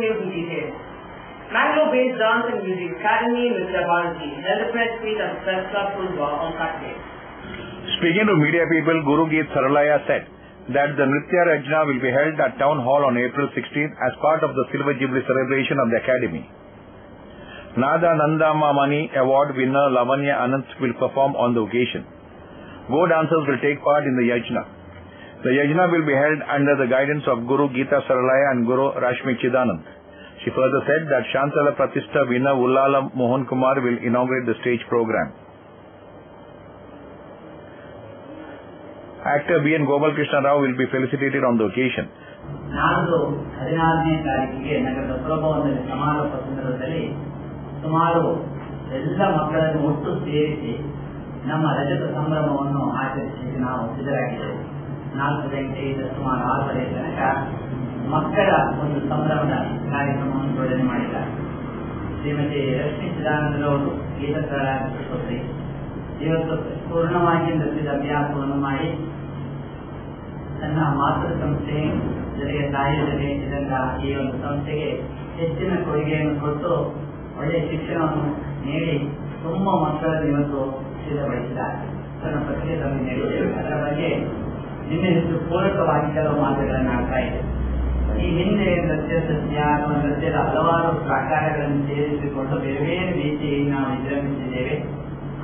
news in detail. Mangalore-based Dance and Music Academy in Mr. Balaji held a press meet at the Press Club Pulwa on Saturday. Speaking to media people, Guru Geet Saralaya said that the Nritya Rajna will be held at Town Hall on April 16th as part of the Silver Jubilee celebration of the Academy. Nada Nandamamani Award winner Lavanya Anant will perform on the occasion. Go dancers will take part in the Yajna. The Yajna will be held under the guidance of Guru Geeta Saralaya and Guru Rashmi Chidanand. She further said that Shantala Pratishta winner Ullala Mohan Kumar will inaugurate the stage program. Actor B.N. Gopal Krishna Rao will be felicitated on the occasion. ನಾಲ್ಕು 16ನೇ ತಾರೀಕಿಗೆ ನಗರದ ಪುರಭವನದಲ್ಲಿ ಸಮಾರೋಪ ಸಂದರ್ಭದಲ್ಲಿ ಸುಮಾರು ಎಲ್ಲ ಮಕ್ಕಳನ್ನು ಒಟ್ಟು ಸೇರಿಸಿ ನಮ್ಮ ರಜತ ಸಂಭ್ರಮವನ್ನು ಆಚರಿಸಿ ನಾವು ಸಿದ್ಧರಾಗಿದ್ದೇವೆ. 4 ಗಂಟೆಯಿಂದ ಸುಮಾರು 6 ತನಕ ಮಕ್ಕಳ ಒಂದು ಸಂಭ್ರಮದ ಕಾರ್ಯಕ್ರಮವನ್ನು ಜೋಡಣೆ ಮಾಡಿದ್ದಾರೆ. ಶ್ರೀಮತಿ ರಶ್ಮಿ ಚಿದಾನಂದರವರು ಗೀತಕಾರರಾಗಿ ಇವತ್ತು ಪೂರ್ಣವಾಗಿ ನೃತ್ಯದ ಅಭ್ಯಾಸವನ್ನು ಮಾಡಿ ತನ್ನ ಮಾತೃ ಸಂಸ್ಥೆ ಜೊತೆಗೆ ತಾಯಿಯ ಜೊತೆ ಇದರಿಂದ ಈ ಒಂದು ಸಂಸ್ಥೆಗೆ ಹೆಚ್ಚಿನ ಕೊಡುಗೆಯನ್ನು ಕೊಟ್ಟು ಒಳ್ಳೆಯ ಶಿಕ್ಷಣವನ್ನು ನೀಡಿ ತುಂಬಾ ಮಕ್ಕಳನ್ನು ಇವತ್ತು ಸಿದ್ಧಪಡಿಸಿದ್ದಾರೆ. ತನ್ನ ಪತ್ರಿಕೆಯಲ್ಲಿ ನೀಡಿದ್ದೇವೆ. ಅದರ ಬಗ್ಗೆ ನಿನ್ನೆ ಹೆಚ್ಚು ಪೂರಕವಾಗಿ ಕೆಲವು ಮಾತುಗಳನ್ನು ಆಡ್ತಾ ಇದೆ. ಈ ಹಿಂದೆ ನೃತ್ಯ ಸಸ್ಯ ಅಥವಾ ನೃತ್ಯದ ಹಲವಾರು ಪ್ರಕಾರಗಳನ್ನು ಸೇರಿಸಿಕೊಂಡು ಬೇರೆ ಬೇರೆ ರೀತಿಯಲ್ಲಿ ನಾವು ವಿಜೃಂಭಿಸಿದ್ದೇವೆ.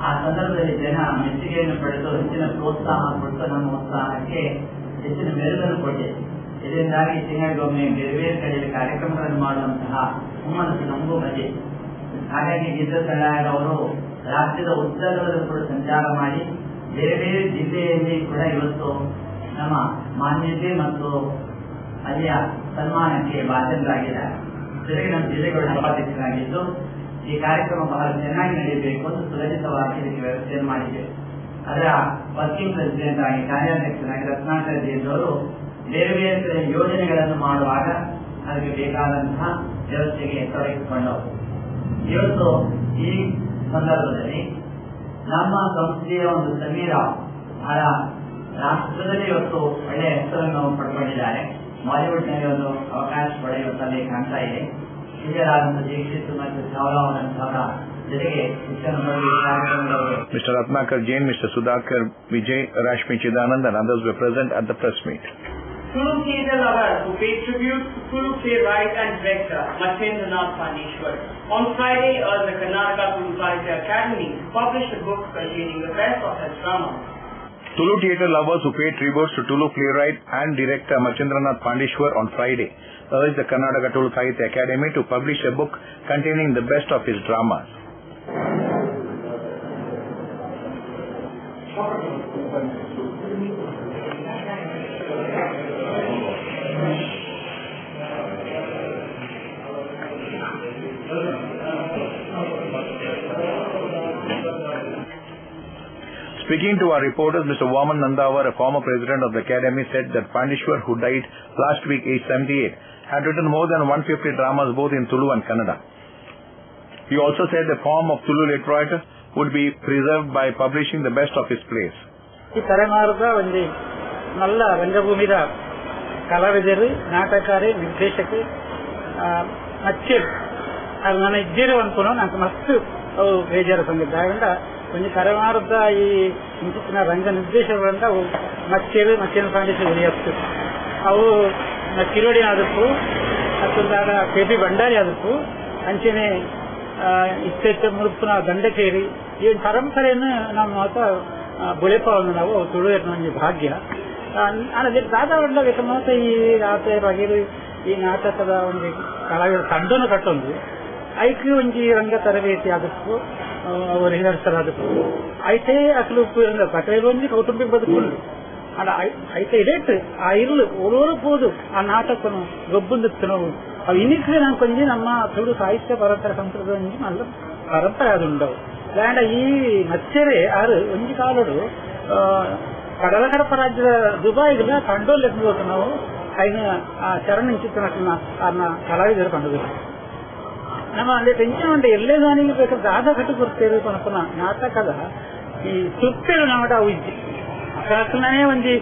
ಆ ಸಂದರ್ಭದಲ್ಲಿ ಜನ ಮೆಚ್ಚುಗೆಯನ್ನು ಪಡೆದು ಹೆಚ್ಚಿನ ಪ್ರೋತ್ಸಾಹ ಕೊಟ್ಟು ನಮ್ಮ ಉತ್ಸಾಹಕ್ಕೆ ಹೆಚ್ಚಿನ ಮೆರುಗನ್ನು ಕೊಟ್ಟಿದೆ. ಇದರಿಂದಾಗಿ ತಿಂಗಳಿಗೊಮ್ಮೆ ಬೇರೆ ಬೇರೆ ಕಡೆಯಲ್ಲಿ ಕಾರ್ಯಕ್ರಮಗಳನ್ನು ಮಾಡುವಂತಹ ಹುಮ್ಮನಸ್ಸು ನಮಗೂ ಬಂದಿದೆ. ಹಾಗಾಗಿ ಗೀತಕಲಾಯರವರು ರಾಜ್ಯದ ಉದ್ದಗಲಲ್ಲೂ ಕೂಡ ಸಂಚಾರ ಮಾಡಿ ಬೇರೆ ಬೇರೆ ಜಿಲ್ಲೆಯಲ್ಲಿ ಕೂಡ ಇವತ್ತು ನಮ್ಮ ಮಾನ್ಯತೆ ಮತ್ತು ಅಲ್ಲಿಯ ಸನ್ಮಾನಕ್ಕೆ ಭಾಜನರಾಗಿದ್ದಾರೆ. ಜೊತೆಗೆ ನಮ್ಮ ಜಿಲ್ಲೆಗಳ ಸಭಾಧ್ಯಕ್ಷರಾಗಿದ್ದು ಈ ಕಾರ್ಯಕ್ರಮ ಬಹಳ ಚೆನ್ನಾಗಿ ನಡೆಯಬೇಕು ಅಂತ ಸುರಕ್ಷಿತವಾಗಿ ಇದಕ್ಕೆ ವ್ಯವಸ್ಥೆಯನ್ನು ಮಾಡಿದ್ದೇವೆ. ಅದರ ವರ್ಕಿಂಗ್ ಪ್ರೆಸಿಡೆಂಟ್ ಆಗಿ ಕಾರ್ಯಾಧ್ಯಕ್ಷರಾಗಿ ರತ್ನಾಕರ ಜಯಂತವರು ಬೇರೆ ಬೇರೆ ಕಡೆ ಯೋಜನೆಗಳನ್ನು ಮಾಡುವಾಗ ಅದಕ್ಕೆ ಬೇಕಾದಂತಹ ವ್ಯವಸ್ಥೆಗೆ ತೊಡಗಿಸಿಕೊಂಡವರು. ಇವತ್ತು ಈ ಸಂದರ್ಭದಲ್ಲಿ ನಮ್ಮ ಸಂಸ್ಥೆಯ ಒಂದು ಸಮೀರ ಬಹಳ ರಾಷ್ಟ್ರದಲ್ಲಿ ಇವತ್ತು ಒಳ್ಳೆಯ ಹೆಸರನ್ನು ಪಡ್ಕೊಂಡಿದ್ದಾರೆ. ಬಾಲಿವುಡ್ನಲ್ಲಿ ಒಂದು ಅವಕಾಶ ಪಡೆಯುತ್ತಲೇ ಕಾಣ್ತಾ ಇದೆ. ಹಿರಿಯರಾದಂತಹ ದೀಕ್ಷಿತ್ ಮತ್ತು ಚಾವ್ಲಾವರಂತವರ ಜೊತೆಗೆ ಶಿಕ್ಷಣ Mr. Ratnakar Jain, Mr. Sudhakar Vijay, Rashmi Chidanand and others were present at the press meet. Tulu theatre lovers who paid tribute to Tulu playwright and director Machendranath Pandeshwar on Friday the Karnataka Tulu Sahitya Academy published a book containing the best of his drama. Tulu theatre lovers who paid tributes to Tulu playwright and director Machendranath Pandeshwar on Friday urged the Karnataka Tulu Sahitya Academy to publish a book containing the best of his dramas. Speaking to our reporters, Mr. Vaman Nandawar, a former president of the Academy, said that Pandeshwar, who died last week aged 78, had written more than 150 dramas both in Tulu and Kannada. He also said the form of Tulu literature would be preserved by publishing the best of his plays. ಈ ತಲೆಮಾರದ ಒಂದು ನಲ್ಲ ರಂಗಭೂಮಿದ ಕಲಾವಿದರು, ನಾಟಕಕಾರಿ, ನಿರ್ದೇಶಕರು ನಚ್ಚರು ಅದು ನನ್ನ ಇದ್ದೀರಿ ಅನ್ಕೊಂಡು నాకు ಮಸ್ತ್ ಅವು ಬೇಜಾರು ಸಂಗೀತ ಒಂದು ತಲೆಮಾರದ ಈ ಇಂಚಿನ ರಂಗ ನಿರ್ದೇಶಕರಿಂದ ಅವು ನಚ್ಚರು ನಚ್ಚೇಂದ್ರ ಪಾಂಡೇಶ್ವರ ಉಳಿಯತ್ತು ಅವು ಕಿರೋಡಿ ಆದಪ್ಪು ಮತ್ತೊಂದಾದ ಕೆ.ಪಿ. ಭಂಡಾರಿ ಆದಪ್ಪು ಅಂಚೆನೆ ಇತ್ತೆಚ್ಚ ಮುರುಪುನ ದಂಡಕೇರಿ ಈ ಪರಂಪರೆಯನ್ನು ನಮ್ಮ ಮಾತ ಬುಳೆಪವನ್ನು ನಾವು ತುಳುವ ಭಾಗ್ಯ ಅದೇ ದಾದಾವಡ್ಲಾಗ ಮಾತ ಈ ರಾತ್ರಿ ಬಗೆದು ಈ ನಾಟಕದ ಒಂದು ಕಲಾವಿದ ತಂಡವನ್ನು ಕಟ್ಟೊಂದು ಐಕೆ ಒಂಜಿ ರಂಗ ತರಬೇತಿ ಆದಪ್ಪು ಅವರು ರಿಹರ್ಸಲ್ ಆದಪ್ಪು ಐತೆ ಅಸಲು ಪ್ರಕೃತಿ ಕೌಟುಂಬಿಕ ಬದುಕೊಂಡು ಅಲ್ಲ ಐತೆ ಇಡೇಟ್ ಆ ಇರುಳು ಓರೋರು ಹೋದು ಆ ನಾಟಕನು ಗೊಬ್ಬುಂದು ಅವು ಇನ್ನಿಕ್ರೆ ನಾನು ಕೊಂಚ ನಮ್ಮ ತುಳು ಸಾಹಿತ್ಯ ಪರಂಪರೆ ಸಂಸ್ಕೃತ നല്ല ಪರಂಪರೆ അതുണ്ടാവും അല്ലാണ്ട് ಈ ಮಚ್ಚರೆ ಆರು ಒಂಜಿ ಕಾಲಡು ಕಡಲಕಡಪ ರಾಜ್ಯದ ದುಬೈಗಳ ಕಂಡೋಲೆದ್ದು ನಾವು ఆయన ఆ చరణం చిత్తున్నట్టున్న ఆయన కళావిధులు పండుగ ನಮ್ಮ ಅಲ್ಲಿ ಟೆನ್ಷನ್ ಉಂಟು ಎಲ್ಲೇ ದಾನಿಗೆ ಬೇಕಾದ ದಾದ ಕಟ್ಟು ಕೊಡ್ತೇವೆ ಕೊನಪುನ ನಾಟಕದ ಈ ಸುತ್ತೇಳು ನಾಟ ಉಜ್ಜಿ ಅಸಲನೇ ಒಂಜಿ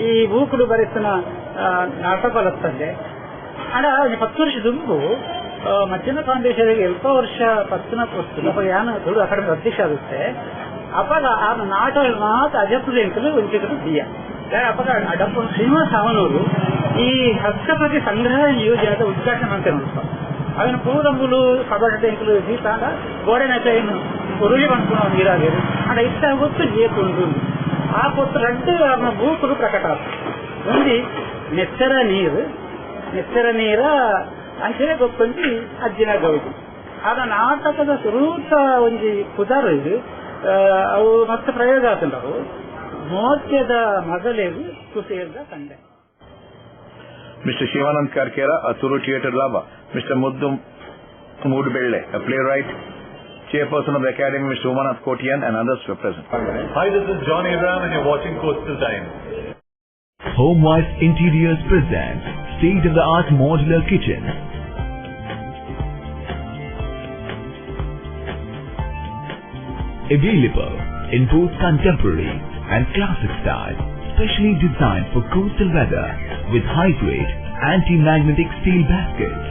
ಈ ಬೂಕುಡು ಬರೆಸಿನ ನಾಟಕ ಬರ್ತದೆ ఆడ 10 ವರ್ಷ ದುಂಬು ಮಧ್ಯಾಹ್ನ ಫೌಂಡೇಶನ್ಗೆ 10 ವರ್ಷ ಪತ್ತನಕ್ಕೆ ವಸ್ತು ಅಪ್ಪ ಯಾನ ದೊಡ್ಡ ಅಕಾಡೆಮಿ ಅಧ್ಯಕ್ಷ ಆಗುತ್ತೆ ಅಪ್ಪಾಗ ಆ ನಾಟ ಮಾತು ಅಜಪ್ಪದ ಎಂಕಲು ಒಂಚೂರು ದಿಯ ಅಪ್ಪಾಗ ಅಡಪ್ಪ ಶ್ರೀನಿವಾಸ ಅವನವರು ಈ ಹಸ್ತಪತಿ ಸಂಗ್ರಹ ಯೋಜನೆ ಉದ್ಘಾಟನೆ ಮಾಡ್ತಾರೆ ನೋಡ್ತಾರೆ ಅವನ ಪೂರಂಬುಲು ಕಬಡ್ಡಿ ಎಂಕಲು ದೀಪಾಗ ಗೋಡೆನಕ ಏನು ಉರುಳಿ ಬಂದ್ಕೊಂಡು ನೀರಾಗೇರು ಅಡ ಇಷ್ಟ ಗೊತ್ತು ಜೇತುಂಡು ಆ ಕೊಟ್ಟು ರಡ್ಡು ಅವನ ಭೂಕುಲು ಪ್ರಕಟ ಒಂದು ನೆಚ್ಚರ ನೀರ ಅಂಚನೆ ಗೊತ್ತೊಂದು ಅಜ್ಜಿನ ಗೌದು ಆಗ ನಾಟಕದ ಸುರೂತ ಒಂದು ಪುದಾರ ಇದು ಅವು ಮತ್ತೆ ಪ್ರಯೋಗ ಆತಂಡವು ಮೋತ್ಯದ ಮೊದಲೇದು ಕುಸೇರ್ದ ಕಂಡೆ Mr. Shivanand Karkera, Aturu Theatre Lava, Mr. Muddu Moodbelle, a playwright, Chairperson of the Academy, Mr. Umanath Kotian, and others were present. Hi, this is John Abraham and you're watching Coastal Times. Homewise Interiors presents state-of-the-art modular kitchen. Available in both contemporary and classic style, specially designed for coastal weather with high-grade anti-magnetic steel baskets,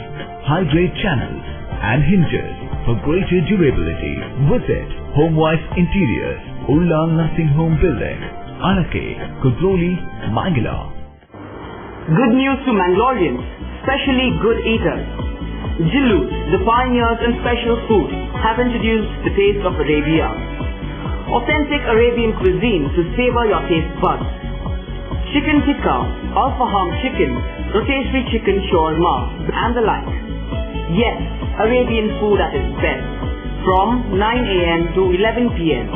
high-grade channels and hinges for greater durability. Visit Homewise Interiors, Ullan Nursing Home Building, Alake, Kubroli, Mangalore. Good news to Mangaloreans, especially good eaters. Jilus, the pioneers in special food, have introduced the taste of Arabia. Authentic Arabian cuisine to savor your taste buds. Chicken tikka, al-faham chicken, rotisserie chicken shawarma, and the like. Yes, Arabian food at its best. From 9 a.m. to 11 p.m.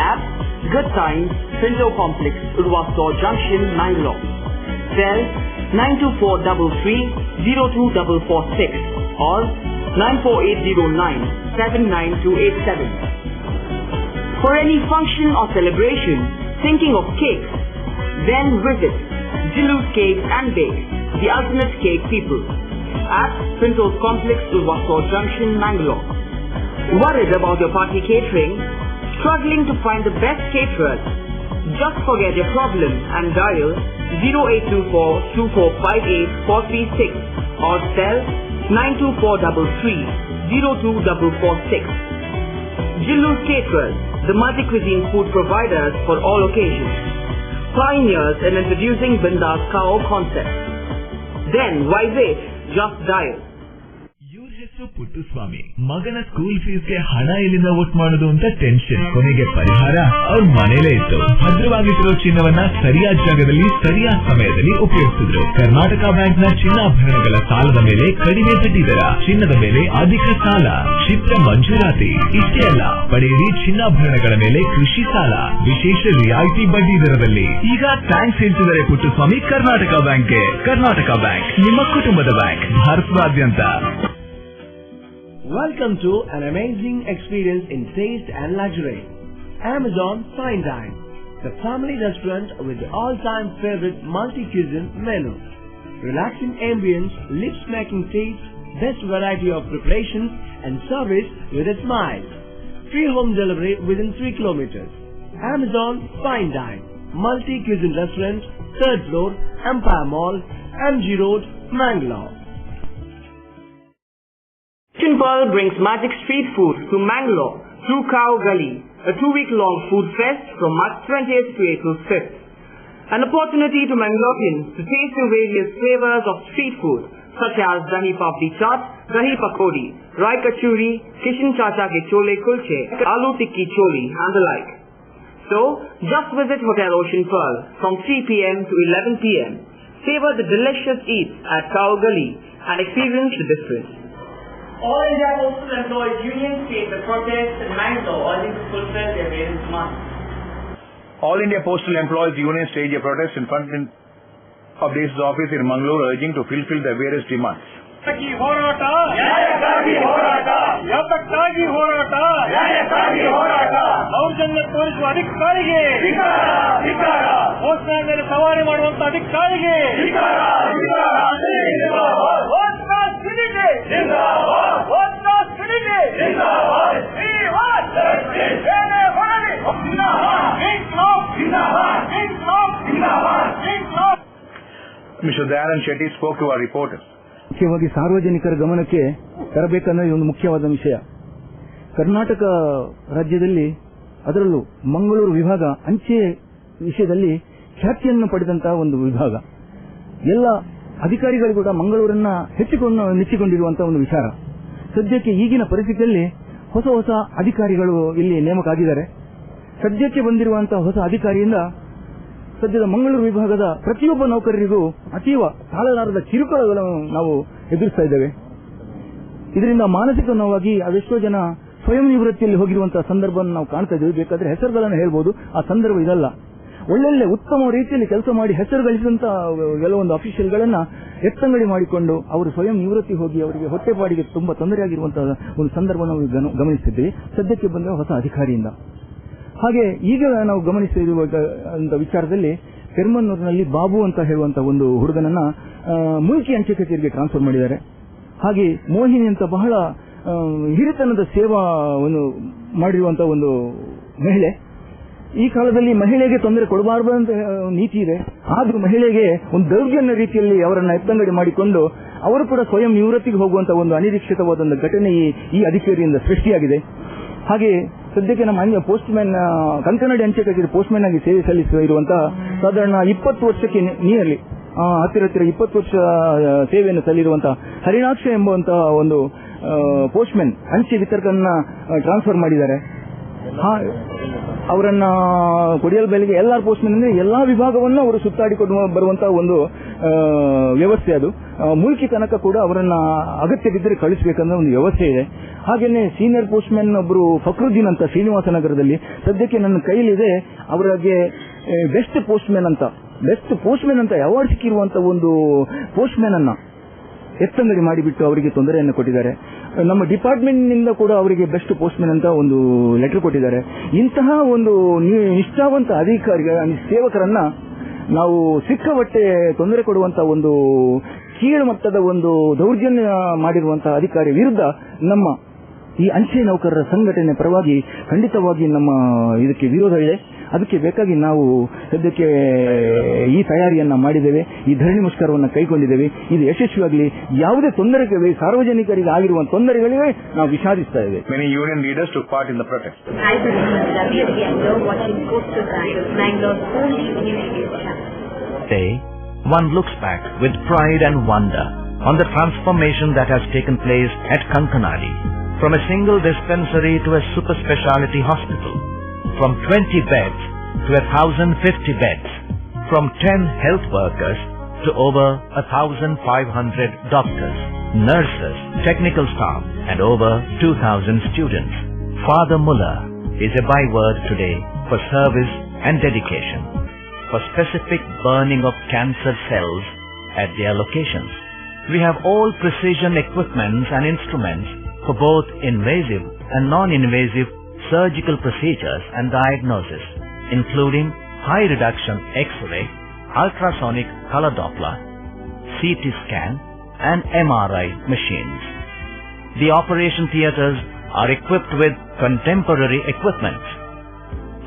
at Good Times, Pinto Complex, Urvasto Junction, Mangalore. Cell 92433-02446 or 94809-79287. For any function or celebration, thinking of cakes, then visit Jilu's Cakes and Bakes, the ultimate cake people, at Pinto's Complex, Urvasto Junction, Mangalore. Worried about your party catering? Struggling to find the best caterers? Just forget your problem and dial 0824-2458-436 or cell 92433-02446. Jilu's Caterers, the multi-cuisine food providers for all occasions. Pioneers in introducing Bindas Kao concept. Then why wait? Just dial. ಇವ್ರ ಹೆಸರು ಪುಟ್ಟಸ್ವಾಮಿ. ಮಗನ school ಫೀಸ್ಗೆ ಹಣ ಎಲ್ಲಿಂದ ಒಟ್ಟು ಮಾಡೋದು ಅಂತ tension. ಕೊನೆಗೆ ಪರಿಹಾರ ಅವ್ರ ಮನೇಲೇ ಇತ್ತು. ಭದ್ರವಾಗಿಟ್ಟಿರೋ ಚಿನ್ನವನ್ನ ಸರಿಯಾದ ಜಾಗದಲ್ಲಿ ಸರಿಯಾದ ಸಮಯದಲ್ಲಿ ಉಪಯೋಗಿಸಿದ್ರು. ಕರ್ನಾಟಕ ಬ್ಯಾಂಕ್ ನ ಚಿನ್ನಾಭರಣಗಳ ಸಾಲದ ಮೇಲೆ ಕಡಿಮೆ ಬಡ್ಡಿ ದರ, ಚಿನ್ನದ ಮೇಲೆ ಅಧಿಕ ಸಾಲ, ಕ್ಷಿಪ್ರ ಮಂಜೂರಾತಿ. ಇಷ್ಟೇ ಅಲ್ಲ, ಪಡೆಯಿರಿ ಚಿನ್ನಾಭರಣಗಳ ಮೇಲೆ ಕೃಷಿ ಸಾಲ ವಿಶೇಷ ರಿಯಾಯಿತಿ ಬಡ್ಡಿ ದರದಲ್ಲಿ. ಈಗ ಥ್ಯಾಂಕ್ಸ್ ಹೇಳ್ತಿದ್ದಾರೆ ಪುಟ್ಟಸ್ವಾಮಿ ಕರ್ನಾಟಕ ಬ್ಯಾಂಕ್ಗೆ. ಕರ್ನಾಟಕ ಬ್ಯಾಂಕ್ ನಿಮ್ಮ ಕುಟುಂಬದ ಬ್ಯಾಂಕ್, ಭಾರತದಾದ್ಯಂತ. Welcome to an amazing experience in taste and luxury. Amazon Fine Dine, the family restaurant with the all-time favorite multi-cuisine menu. Relaxing ambience, lips-making taste, best variety of preparations and service with a smile. Free home delivery within 3 kilometers. Amazon Fine Dine, multi-cuisine restaurant, 3rd floor, Empire Mall, MG Road, Mangalore. Kitchen Pearl brings magic street food to Mangalore through Cow Gully, a 2-week-long food fest from March 20th to April 5th. An opportunity to Mangaloreans to taste the various flavors of street food such as Dahi Papdi Chaat, Dahi Pakodi, Rai Kachuri, Kishan Chacha Ke Chole Kulche, Aloo Tikki Choli and the like. So, just visit Hotel Ocean Pearl from 3 p.m. to 11 p.m. Savor the delicious eats at Cow Gully and experience the difference. All India Postal Employees Union staged a protest in Mangalore urging to fulfill their various demands. All India Postal Employees Union staged a protest in front of this office in Mangalore urging to fulfill their various demands. ಹೋರಾಟ ನ್ಯಾಯಕ್ಕಾಗಿ ಹೋರಾಟ, ಯಾತಕ್ಕಾಗಿ ಹೋರಾಟ ನ್ಯಾಯಕ್ಕಾಗಿ ಹೋರಾಟ, ದೌರ್ಜನ್ಯ ತೋರಿಸುವ ಅಧಿಕಾರಿಗೆ ಧಿಕ್ಕಾರ, ಪೋಸ್ಟ್ಮ್ಯಾನ್ ಮೇಲೆ ಸವಾರಿ ಮಾಡುವಂತ ಅಧಿಕಾರಿಗೆ Mr. Dayanan Shetty spoke to our reporters. ಮುಖ್ಯವಾಗಿ ಸಾರ್ವಜನಿಕರ ಗಮನಕ್ಕೆ ತರಬೇಕನ್ನೋದು ಒಂದು ಮುಖ್ಯವಾದ ವಿಷಯ. ಕರ್ನಾಟಕ ರಾಜ್ಯದಲ್ಲಿ ಅದರಲ್ಲೂ ಮಂಗಳೂರು ವಿಭಾಗ ಅಂಚೆ ವಿಷಯದಲ್ಲಿ ಖ್ಯಾತಿಯನ್ನು ಪಡೆದಂತಹ ಒಂದು ವಿಭಾಗ. ಎಲ್ಲ ಅಧಿಕಾರಿಗಳು ಕೂಡ ಮಂಗಳೂರನ್ನ ನೆಚ್ಚಿಕೊಂಡಿರುವಂತಹ ಒಂದು ವಿಚಾರ. ಸದ್ಯಕ್ಕೆ ಈಗಿನ ಪರಿಸ್ಥಿತಿಯಲ್ಲಿ ಹೊಸ ಹೊಸ ಅಧಿಕಾರಿಗಳು ಇಲ್ಲಿ ನೇಮಕ ಆಗಿದ್ದಾರೆ. ಸದ್ಯಕ್ಕೆ ಬಂದಿರುವಂತಹ ಹೊಸ ಅಧಿಕಾರಿಯಿಂದ ಸದ್ಯದ ಮಂಗಳೂರು ವಿಭಾಗದ ಪ್ರತಿಯೊಬ್ಬ ನೌಕರರಿಗೂ ಅತೀವ ತಾಳಲಾರದ ಕಿರುಕುಳಗಳನ್ನು ನಾವು ಎದುರಿಸ್ತಾ ಇದ್ದೇವೆ. ಇದರಿಂದ ಮಾನಸಿಕ ನೋವಾಗಿ ಅದೆಷ್ಟೋ ಜನ ಸ್ವಯಂ ನಿವೃತ್ತಿಯಲ್ಲಿ ಹೋಗಿರುವಂತಹ ಸಂದರ್ಭವನ್ನು ನಾವು ಕಾಣ್ತಾ ಇದ್ದೇವೆ. ಬೇಕಾದ್ರೆ ಹೆಸರುಗಳನ್ನು ಹೇಳ್ಬೋದು, ಆ ಸಂದರ್ಭ ಇದಲ್ಲ. ಒಳ್ಳೊಳ್ಳೆ ಉತ್ತಮ ರೀತಿಯಲ್ಲಿ ಕೆಲಸ ಮಾಡಿ ಹೆಸರು ಗಳಿಸಿದಂತಹ ಕೆಲವೊಂದು ಅಫಿಷಿಯಲ್ಗಳನ್ನ ಎತ್ತಂಗಡಿ ಮಾಡಿಕೊಂಡು ಅವರು ಸ್ವಯಂ ನಿವೃತ್ತಿ ಹೋಗಿ ಅವರಿಗೆ ಹೊಟ್ಟೆಪಾಡಿಗೆ ತುಂಬಾ ತೊಂದರೆಯಾಗಿರುವಂತಹ ಒಂದು ಸಂದರ್ಭ ನಾವು ಗಮನಿಸಿದ್ದೀವಿ ಸದ್ಯಕ್ಕೆ ಬಂದ ಹೊಸ ಅಧಿಕಾರಿಯಿಂದ. ಹಾಗೆ ಈಗ ನಾವು ಗಮನಿಸಿರುವ ವಿಚಾರದಲ್ಲಿ ಪೆರ್ಮನ್ನೂರಿನಲ್ಲಿ ಬಾಬು ಅಂತ ಹೇಳುವಂತಹ ಒಂದು ಹುಡುಗನನ್ನ ಮುಲ್ಕಿ ಅಂಚೆ ಕಚೇರಿಗೆ ಟ್ರಾನ್ಸ್ಫರ್ ಮಾಡಿದ್ದಾರೆ. ಹಾಗೆ ಮೋಹಿನಿ ಅಂತ ಬಹಳ ಹಿರಿತನದ ಸೇವಾವನ್ನು ಮಾಡಿರುವಂತಹ ಒಂದು ಮಹಿಳೆ. ಈ ಕಾಲದಲ್ಲಿ ಮಹಿಳೆಗೆ ತೊಂದರೆ ಕೊಡಬಾರದು ಅಂತ ನೀತಿ ಇದೆ. ಆದ್ರೂ ಮಹಿಳೆಗೆ ಒಂದು ದೌರ್ಜನ್ಯ ರೀತಿಯಲ್ಲಿ ಅವರನ್ನ ಎತ್ತಂಗಡಿ ಮಾಡಿಕೊಂಡು ಅವರು ಕೂಡ ಸ್ವಯಂ ನಿವೃತ್ತಿಗೆ ಹೋಗುವಂತಹ ಒಂದು ಅನಿರೀಕ್ಷಿತವಾದ ಒಂದು ಘಟನೆ ಈ ಅಧಿಕಾರಿಯಿಂದ ಸೃಷ್ಟಿಯಾಗಿದೆ. ಹಾಗೆ ಸದ್ಯಕ್ಕೆ ನಮ್ಮ ಪೋಸ್ಟ್ ಮ್ಯಾನ್ ಕಂಕನಾಡಿ ಅಂಚೆ ಕಚೇರಿ ಪೋಸ್ಟ್ ಮ್ಯಾನ್ ಆಗಿ ಸೇವೆ ಸಲ್ಲಿಸಿರುವಂತಹ ಸಾಧಾರಣ 20 ವರ್ಷಕ್ಕೆ ನಿಯರ್ಲಿ ಹತ್ತಿರ 20 ವರ್ಷ ಸೇವೆಯನ್ನು ಸಲ್ಲಿರುವಂತಹ ಹರಿಣಾಕ್ಷ ಎಂಬುವಂತಹ ಒಂದು ಪೋಸ್ಟ್ ಮ್ಯಾನ್ ಅಂಚೆ ವಿತರಕನ್ನ ಟ್ರಾನ್ಸ್ಫರ್ ಮಾಡಿದ್ದಾರೆ. ಅವರನ್ನ ಕೊಡಿಯಲ್ ಬೆಲೆಗೆ ಎಲ್ಲಾರ್ ಪೋಸ್ಟ್ ಮ್ಯಾನ್ ಅಂದ್ರೆ ಎಲ್ಲಾ ವಿಭಾಗವನ್ನು ಅವರು ಸುತ್ತಾಡಿಕೊಂಡು ಬರುವಂತಹ ಒಂದು ವ್ಯವಸ್ಥೆ. ಅದು ಮುಲ್ಕಿ ತನಕ ಕೂಡ ಅವರನ್ನ ಅಗತ್ಯ ಬಿದ್ದರೆ ಕಳಿಸಬೇಕನ್ನೋ ಒಂದು ವ್ಯವಸ್ಥೆ ಇದೆ. ಹಾಗೇನೆ ಸೀನಿಯರ್ ಪೋಸ್ಟ್ ಮ್ಯಾನ್ ಒಬ್ಬರು ಫಕ್ರುದ್ದೀನ್ ಅಂತ ಶ್ರೀನಿವಾಸನಗರದಲ್ಲಿ ಸದ್ಯಕ್ಕೆ ನನ್ನ ಕೈಲಿದೆ. ಅವರಿಗೆ ಬೆಸ್ಟ್ ಪೋಸ್ಟ್ ಮ್ಯಾನ್ ಅಂತ ಅವಾರ್ಡ್ ಸಿಕ್ಕಿರುವಂತಹ ಒಂದು ಪೋಸ್ಟ್ ಮ್ಯಾನ್ ಅನ್ನ ಎತ್ತಂಗಡಿ ಮಾಡಿಬಿಟ್ಟು ಅವರಿಗೆ ತೊಂದರೆಯನ್ನು ಕೊಟ್ಟಿದ್ದಾರೆ. ನಮ್ಮ ಡಿಪಾರ್ಟ್ಮೆಂಟ್ ನಿಂದ ಕೂಡ ಅವರಿಗೆ ಬೆಸ್ಟ್ ಪೋಸ್ಟ್ ಮ್ಯಾನ್ ಅಂತ ಒಂದು ಲೆಟರ್ ಕೊಟ್ಟಿದ್ದಾರೆ. ಇಂತಹ ಒಂದು ನಿಷ್ಠಾವಂತ ಸೇವಕರನ್ನ ನಾವು ಸಿಕ್ಕಾಪಟ್ಟೆ ತೊಂದರೆ ಕೊಡುವಂತಹ ಒಂದು ಕೀಳು ಮಟ್ಟದ ಒಂದು ದೌರ್ಜನ್ಯ ಮಾಡಿರುವಂತಹ ಅಧಿಕಾರಿ ವಿರುದ್ಧ ನಮ್ಮ ಈ ಅಂಚೆ ನೌಕರರ ಸಂಘಟನೆ ಪರವಾಗಿ ಖಂಡಿತವಾಗಿ ನಮ್ಮ ಇದಕ್ಕೆ ವಿರೋಧ ಇದೆ. ಅದಕ್ಕೆ ಬೇಕಾಗಿ ನಾವು ಸದ್ಯಕ್ಕೆ ಈ ತಯಾರಿಯನ್ನ ಮಾಡಿದ್ದೇವೆ, ಈ ಧರಣಿ ಮುಷ್ಕರವನ್ನು ಕೈಗೊಂಡಿದ್ದೇವೆ. ಇದು ಯಶಸ್ವಿಯಾಗಲಿ. ಯಾವುದೇ ತೊಂದರೆಗೆ ಸಾರ್ವಜನಿಕರಿಗೆ ಆಗಿರುವ ತೊಂದರೆಗಳಿಗೆ ನಾವು ವಿಷಾದಿಸ್ತಾ ಇದ್ದೇವೆ. Many union leaders took part in the protest. Today, one looks back with pride and wonder on the transformation that has taken place at Kankanadi, from a single dispensary to a super speciality hospital, from 20 beds to 1,050 beds, from 10 health workers to over 1,500 doctors, nurses, technical staff and over 2,000 students. Father Muller is a byword today for service and dedication, for specific burning of cancer cells at their locations. We have all precision equipments and instruments for both invasive and non-invasive surgical procedures and diagnosis, including high reduction X-ray, ultrasonic color Doppler, CT scan and MRI machines. The operation theatres are equipped with contemporary equipment,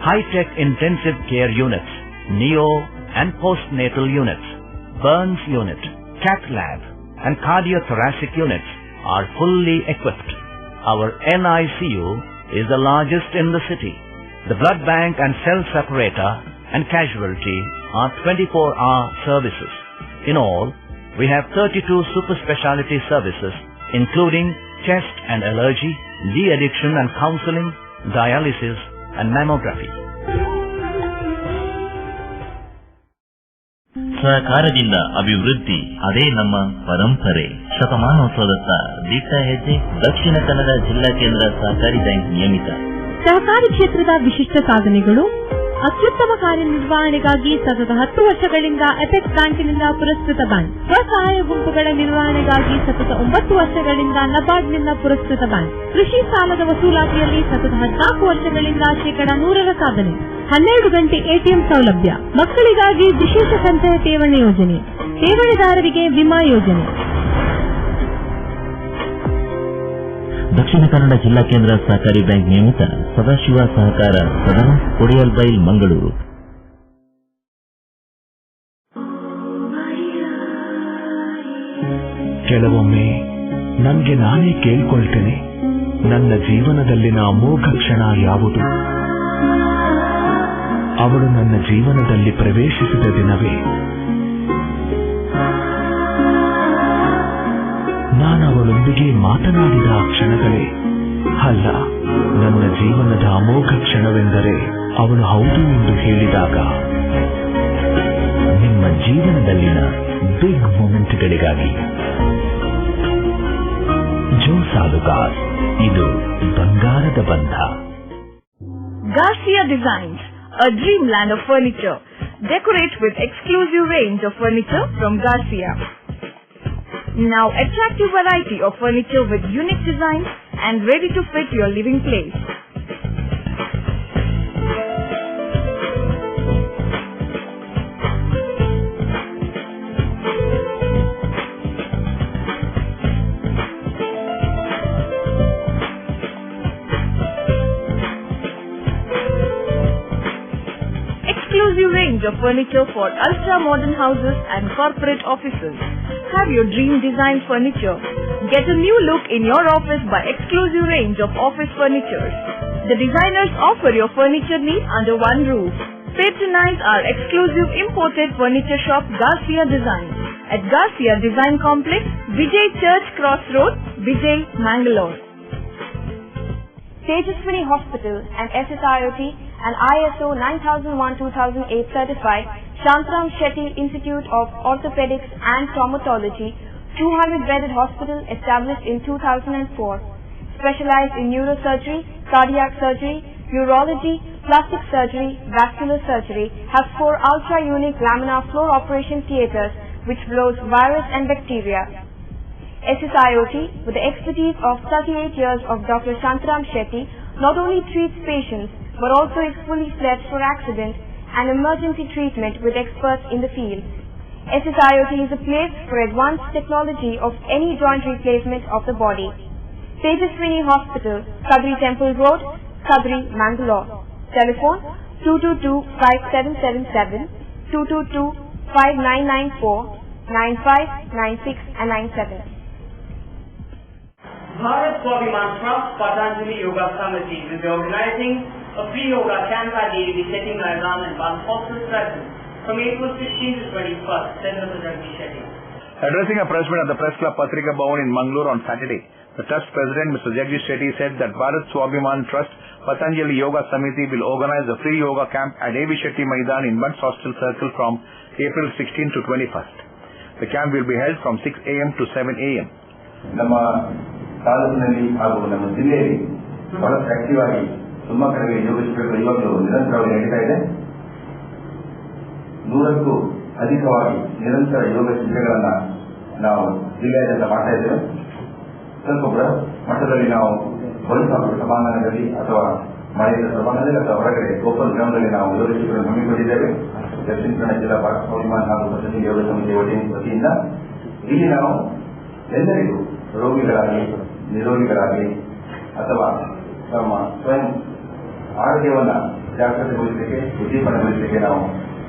high-tech intensive care units, neo and postnatal units, burns unit, cath lab and cardiothoracic units are fully equipped. Our NICU is the largest in the city. The blood bank and cell separator and casualty are 24-hour services. In all, we have 32 super speciality services including chest and allergy, de-addiction and counseling, dialysis and mammography. ಸಹಕಾರದಿಂದ ಅಭಿವೃದ್ಧಿ, ಅದೇ ನಮ್ಮ ಪರಂಪರೆ. ಶತಮಾನೋತ್ಸವದತ್ತ ದಿಟ್ಟ ಹೆಜ್ಜೆ. ದಕ್ಷಿಣ ಕನ್ನಡ ಜಿಲ್ಲಾ ಕೇಂದ್ರ ಸಹಕಾರಿ ಬ್ಯಾಂಕ್ ನಿಯಮಿತ. ಸಹಕಾರಿ ಕ್ಷೇತ್ರದ ವಿಶಿಷ್ಟ ಸಾಧನೆಗಳು. ಅತ್ಯುತ್ತಮ ಕಾರ್ಯನಿರ್ವಹಣೆಗಾಗಿ ಸತತ 10 ವರ್ಷಗಳಿಂದ ಎಪೆಕ್ಸ್ ಬ್ಯಾಂಕಿನಿಂದ ಪುರಸ್ಕೃತ ಬ್ಯಾಂಕ್. ಸ್ವಸಹಾಯ ಗುಂಪುಗಳ ನಿರ್ವಹಣೆಗಾಗಿ ಸತತ 9 ವರ್ಷಗಳಿಂದ ನಬಾರ್ಡ್ನಿಂದ ಪುರಸ್ಕೃತ ಬ್ಯಾಂಕ್. ಕೃಷಿ ಸಾಲದ ವಸೂಲಾತಿಯಲ್ಲಿ ಸತತ 14 ವರ್ಷಗಳಿಂದ 100% ಸಾಧನೆ. 12 ಗಂಟೆ ಎಟಿಎಂ ಸೌಲಭ್ಯ. ಮಕ್ಕಳಿಗಾಗಿ ವಿಶೇಷ ಸಂಚಯ ಠೇವಣಿ ಯೋಜನೆ. ಠೇವಣಿದಾರರಿಗೆ ವಿಮಾ ಯೋಜನೆ. ದಕ್ಷಿಣ ಕನ್ನಡ ಜಿಲ್ಲಾ ಕೇಂದ್ರ ಸಹಕಾರಿ ಬ್ಯಾಂಕ್ ನಿಯಮಿತ ಸದಾಶಿವ ಸಹಕಾರ ಸದನ, ಕೊಡಿಯಲ್ಬೈಲ್, ಮಂಗಳೂರು. ಕೆಲವೊಮ್ಮೆ ನನಗೆ ನಾನೇ ಕೇಳ್ಕೊಳ್ತೇನೆ, ನನ್ನ ಜೀವನದಲ್ಲಿನ ಅಮೋಘ ಕ್ಷಣ ಯಾವುದು? ಅವಳು ನನ್ನ ಜೀವನದಲ್ಲಿ ಪ್ರವೇಶಿಸಿದ ದಿನವೇ. ನಾನು ಅವಳೊಂದಿಗೆ ಮಾತನಾಡಿದ ಆ ಕ್ಷಣಗಳೇ. ಅಲ್ಲ, ನನ್ನ ಜೀವನದ ಅಮೋಘ ಕ್ಷಣವೆಂದರೆ ಅವಳು ಹೌದು ಎಂದು ಹೇಳಿದಾಗ. ನಿಮ್ಮ ಜೀವನದಲ್ಲಿನ ಬಿಗ್ ಮೂಮೆಂಟ್ಗಳಿಗಾಗಿ ಜೋ ಸಾಲುಗಾರ್, ಇದು ಬಂಗಾರದ ಬಂಧ. Garcia Designs, a dreamland of furniture. Decorate with exclusive range of furniture from Garcia. Now attractive variety of furniture with unique designs and ready to fit your living place. Exclusive range of furniture for ultra-modern houses and corporate offices. Have your dream design furniture. Get a new look in your office by exclusive range of office furniture. The designers offer your furniture needs under one roof. Patronize our exclusive imported furniture shop Garcia Design at Garcia Design Complex, Vijay Church Cross Road, Vijay, Mangalore. Tejaswini Hospital and SSIOT and ISO 9001-2008 certified Shantram Shetty Institute of Orthopedics and Traumatology, 200-bedded hospital established in 2004. Specialized in neurosurgery, cardiac surgery, urology, plastic surgery, vascular surgery, has 4 ultra-unique laminar floor operation theaters which blows virus and bacteria. SSIOT, with the expertise of 38 years of Dr. Shantram Shetty, not only treats patients but also is fully fledged for accident and emergency treatment with experts in the field. SSIOT is a place for advanced technology of any joint replacement of the body. Tejaswini Hospital, Kadri Temple Road, Kadri, Mangalore. Telephone 222-5777, 222-5994, 95, 96 and 97. Bharat Swabhiman Trust Patanjali Yoga Samiti will be organizing a free yoga camp at the Shetty Maidan and One Hostel present from April 16 to 21st, Senator Jagdish Shetty. Addressing a press meet at the Press Club Patrika Bhavan in Mangalore on Saturday, the Trust President Mr. Jagdish Shetty said that Bharat Swabhiman Trust Patanjali Yoga Samiti will organize a free yoga camp at A.V. Shetty Maidan in Buns Hostel Circle from April 16 to 21st. The camp will be held from 6 a.m. to 7 a.m. ನಮ್ಮ ತಾಲೂಕಿನಲ್ಲಿ ಹಾಗೂ ನಮ್ಮ ಜಿಲ್ಲೆಯಲ್ಲಿ ಬಹಳಷ್ಟು active ಆಗಿ ತುಂಬಾ ಕಡೆ ಯೋಗ ಶಿಬಿರಗಳು ಇವಾಗಲೂ ನಿರಂತರವಾಗಿ ನಡೀತಾ ಇದೆ. 100ಕ್ಕೂ ಅಧಿಕವಾಗಿ ನಿರಂತರ ಯೋಗ ಶಿಬಿರಗಳನ್ನ ನಾವು ಜಿಲ್ಲೆಯಾದ್ಯಂತ ಮಾಡ್ತಾ ಇದ್ದೇವೆ. ಸ್ವಲ್ಪ ಮಟ್ಟದಲ್ಲಿ ನಾವು ಬಳಿಕ ಸಭಾಂಗಣದಲ್ಲಿ ಅಥವಾ ಮಳೆಯ ಸಭಾಂಗಣದಲ್ಲಿ ಅಥವಾ ಹೊರಗಡೆ ಓಪನ್ ಗ್ರೌಂಡ್ನಲ್ಲಿ ನಾವು ಯೋಗ ಶಿಬಿರ ಹಮ್ಮಿಕೊಂಡಿದ್ದೇವೆ. ದಕ್ಷಿಣ ಕನ್ನಡ ಜಿಲ್ಲಾ ಭಾರತ ಸ್ವಾಭಿಮಾನ ಹಾಗೂ ಪತಂಜಲಿ ಯೋಗ ಸಮಿತಿ ವತಿಯಿಂದ ಇಲ್ಲಿ ನಾವು ಎಲ್ಲರಿಗೂ ರೋಗಿಗಳಾಗಲಿ ನಿರೋಗಿಗಳಾಗಲಿ ಅಥವಾ ತಮ್ಮ ಸ್ವಯಂ ಆರೋಗ್ಯವನ್ನ ಜಾಗೃತಿಗೊಳಿಸಲಿಕ್ಕೆ ಉದ್ದೀಪನಗೊಳಿಸಲಿಕ್ಕೆ ನಾವು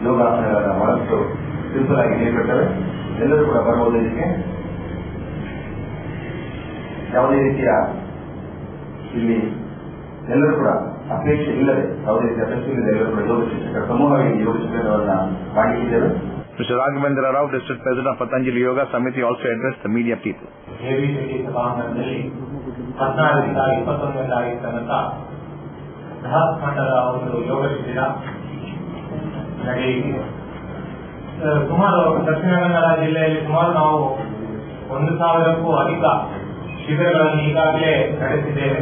ಯೋಗಾಸನಗಳನ್ನು ಬಹಳಷ್ಟು ಸಿಂಪಲ್ ಆಗಿ ಹೇಳಿಕೊಡ್ತೇವೆ. ಎಲ್ಲರೂ ಕೂಡ ಬರಬಹುದು. ಇದಕ್ಕೆ ಯಾವುದೇ ರೀತಿಯ ಇಲ್ಲಿ ಎಲ್ಲರೂ ಕೂಡ ಅಪೇಕ್ಷೆ ಇಲ್ಲದೆ ಯಾವುದೇ ರೀತಿಯ ಅಪೇಕ್ಷೆ ಇಲ್ಲದೆ ಎಲ್ಲರೂ ಕೂಡ ಯೋಗ ಶಿಕ್ಷಕರ ಸಮೂಹವಾಗಿ ಯೋಗ ಶಿಕ್ಷಕರನ್ನ ಮಾಡಿದ್ದೇವೆ. Mr. Raghavendra Rao, District President of Patanjali Yoga Samiti, also addressed the media people. A.V. Shetty ಸಭಾಂಗಣದಲ್ಲಿ 14ರಿಂದ 21ನೇ ತಾರೀಕು ತನಕ ಬೃಹತ್ ಮಟ್ಟದ ಒಂದು ಯೋಗ ಶಿಬಿರ ನಡೆಯಿದೆ. ಸುಮಾರು ದಕ್ಷಿಣ ಕನ್ನಡ ಜಿಲ್ಲೆಯಲ್ಲಿ ಸುಮಾರು ನಾವು 1,000ಕ್ಕೂ ಅಧಿಕ ಶಿಬಿರಗಳನ್ನು ಈಗಾಗಲೇ ನಡೆಸಿದ್ದೇವೆ.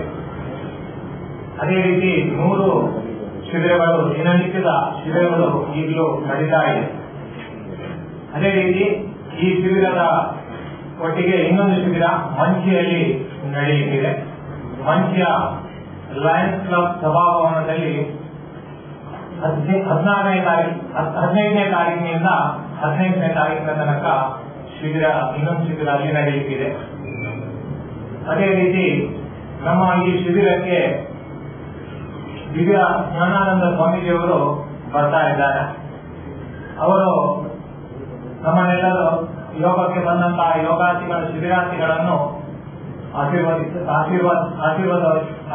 ಅದೇ ರೀತಿ 100 ಶಿಬಿರಗಳು, ದಿನನಿತ್ಯದ ಶಿಬಿರಗಳು ಈಗಲೂ ನಡೀತಾ ಇದೆ. ಅದೇ ರೀತಿ ಈ ಶಿಬಿರದ ಒಟ್ಟಿಗೆ ಇನ್ನೊಂದು ಶಿಬಿರ ಮಂಚಿಯಲ್ಲಿ ನಡೆಯುತ್ತಿದೆ. ಮಂಚಿಯ ಲಯನ್ಸ್ ಕ್ಲಬ್ ಸಭಾಭವನದಲ್ಲಿ 15ನೇ ತಾರೀಕಿನಿಂದ 18ನೇ ತಾರೀಕಿನ ತನಕ ಇನ್ನೊಂದು ಶಿಬಿರ ಅಲ್ಲಿ ನಡೆಯುತ್ತಿದೆ. ಅದೇ ರೀತಿ ನಮ್ಮ ಈ ಶಿಬಿರಕ್ಕೆ ದಿವ್ಯ ಜ್ಞಾನಾನಂದ ಸ್ವಾಮೀಜಿಯವರು ಬರ್ತಾ ಇದ್ದಾರೆ. ಅವರು ನಮ್ಮನ್ನೆಲ್ಲರೂ ಯೋಗಕ್ಕೆ ಬಂದಂತಹ ಯೋಗಾರ್ಥಿಗಳ ಶಿಬಿರಾರ್ಥಿಗಳನ್ನು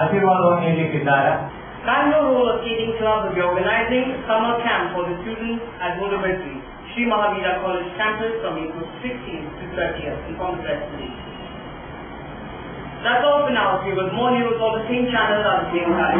ಆಶೀರ್ವಾದವನ್ನು ನೀಡಲಿಕ್ಕಿದ್ದಾರೆ. Bangalore Roller Skating Club will be organizing summer camp for the students at Mudavati, Sri Mahavira College campus from April 16th to 30th. Inform the press today. That's all for now. If you have more news on the same channel at the same time.